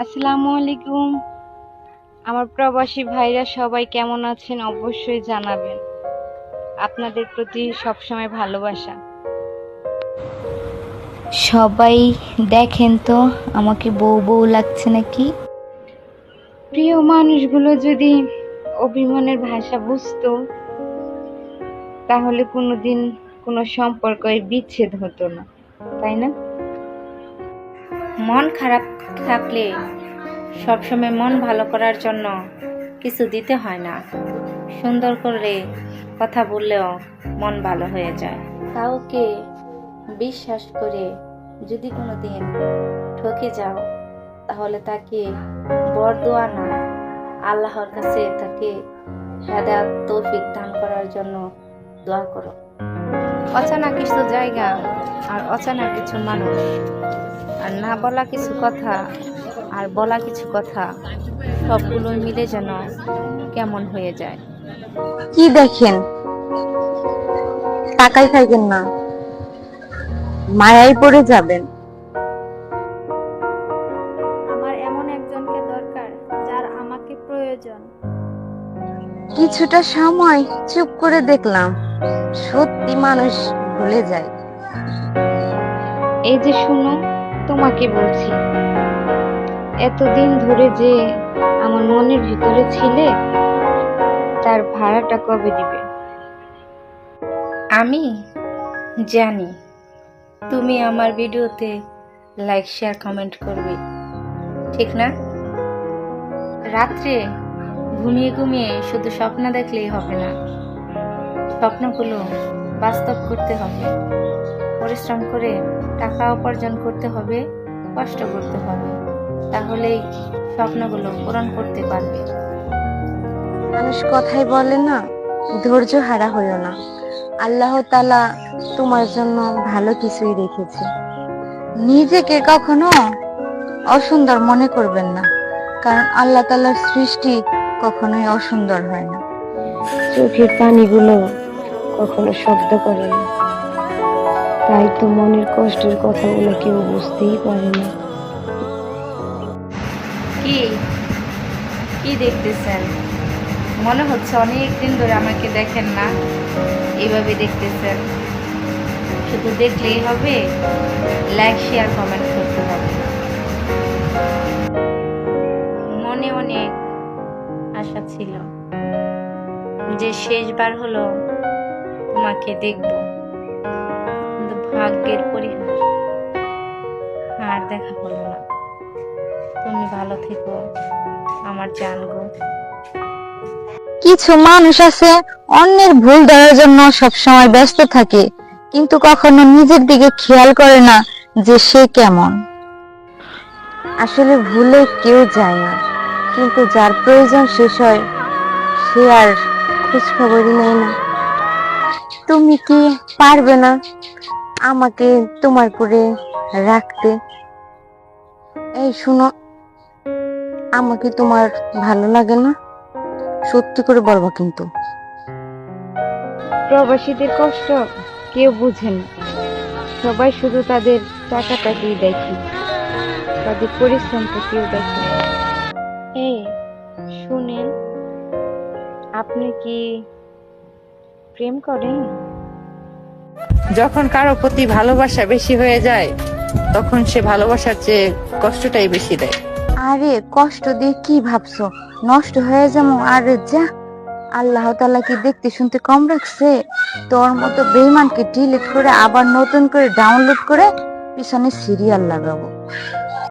আসসালামু আলাইকুম। আমার প্রবাসী ভাইরা সবাই কেমন আছেন অবশ্যই জানাবেন। আপনাদের প্রতি সবসময় ভালোবাসা। সবাই দেখেন তো আমাকে বউ বউ লাগছে নাকি? প্রিয় মানুষগুলো যদি অভিমানের ভাষা বুঝতো তাহলে কোনোদিন কোনো সম্পর্কের বিচ্ছেদ হতো না, তাই না? মন খারাপ থাকলে সবসময় মন ভালো করার জন্য কিছু দিতে হয় না, সুন্দর করে কথা বললেও মন ভালো হয়ে যায়। কাউকে বিশ্বাস করে যদি কোনোদিন ঠকে যাও তাহলে তাকে বরদোয়া না, আল্লাহর কাছে তাকে হেদায়েত তৌফিক দান করার জন্য দোয়া করো। অচেনা কিছু জায়গা আর অচেনা কিছু মানুষ আর না বলা কিছু কথা আর বলা কিছু কথা সবগুলো মিলে যেন কেমন হয়ে যায়। কি দেখেন, টাকাই খাইবেন না, মায়ায় পড়ে যাবেন। আমার এমন একজনকে দরকার যার আমাকে প্রয়োজন। কিছুটা সময় চুপ করে দেখলাম, সত্যি মানুষ ভুলে যায়। এই যে শুনো, তোমাকে বলছি, এতদিন ধরে যে আমার মনের ভিতরে ছিলে তার ভাড়াটা কবে দিবে? আমি জানি তুমি আমার ভিডিওতে লাইক শেয়ার কমেন্ট করবে, ঠিক না? রাত্রে ঘুমিয়ে ঘুমিয়ে শুধু স্বপ্ন দেখলেই হবে না, স্বপ্নগুলো বাস্তব করতে হবে, পরিশ্রম করে টাকা উপার্জন করতে হবে, কষ্ট করতে হবে, তাহলেই স্বপ্নগুলো পূরণ করতে পারবে। মানুষ কথাই বলে না, ধৈর্য হারা হইও না। আল্লাহ তাআলা তোমার জন্য ভালো কিছুই রেখেছে। নিজেকে কখনো অসুন্দর মনে করবেন না, কারণ আল্লাহ তাআলার সৃষ্টি কখনোই অসুন্দর হয় না। চোখের পানিগুলো কখনো শব্দ করে না, তাই তো মনের কষ্টের কথাগুলো কেউ বুঝতেই পারে না। কি কি দেখতেছেন? মনে হচ্ছে অনেক দিন ধরে আমাকে দেখেন না, এইভাবে দেখতেছেন। শুধু দেখলেই হবে? লাইক শেয়ার কমেন্ট করতে হবে। মনে অনেক আশা ছিল যে শেষবার হলো তোমাকে দেখব, কিন্তু ভাগ্যের পরিহাস আর দেখা হলো না। তুমি ভালো থেকো আমার জান গো। কিছু মানুষ আছে অন্যের ভুল ধরার জন্য সবসময় ব্যস্ত থাকে, কিন্তু কখনো নিজের দিকে খেয়াল করে না যে সে কেমন। আসলে ভুলে কেউ যায় না, কিন্তু যার প্রয়োজন শেষ হয় সে আর খোঁজ খবরই নেয় না। তুমি কি পারবে না আমাকে তোমার করে রাখতে? এই শুনো, আমাকে তোমার ভালো লাগে না? সত্যি করে বলবো কিন্তু। প্রবাসীদের কষ্ট কেউ বুঝে না, সবাই শুধু তাদের টাকাটাকেই দেখে, তাদের পরিশ্রমটা কেউ দেখে না। এই শুনেন, আপনি কি প্রেম করেন? যখন কারো প্রতি ভালোবাসা বেশি হয়ে যায় তখন সে ভালোবাসার চেয়ে কষ্টটাই বেশি দেয়। আরে কষ্ট দিয়ে কি ভাবছো? নষ্ট হয়ে যাবো? আরে যা, আল্লাহ তাআলা কি দেখতে শুনতে কম রাখছে? তোর মতো বেঈমানকে ডিলিট করে আবার নতুন করে ডাউনলোড করে পিছনে সিরিয়াল লাগাবো।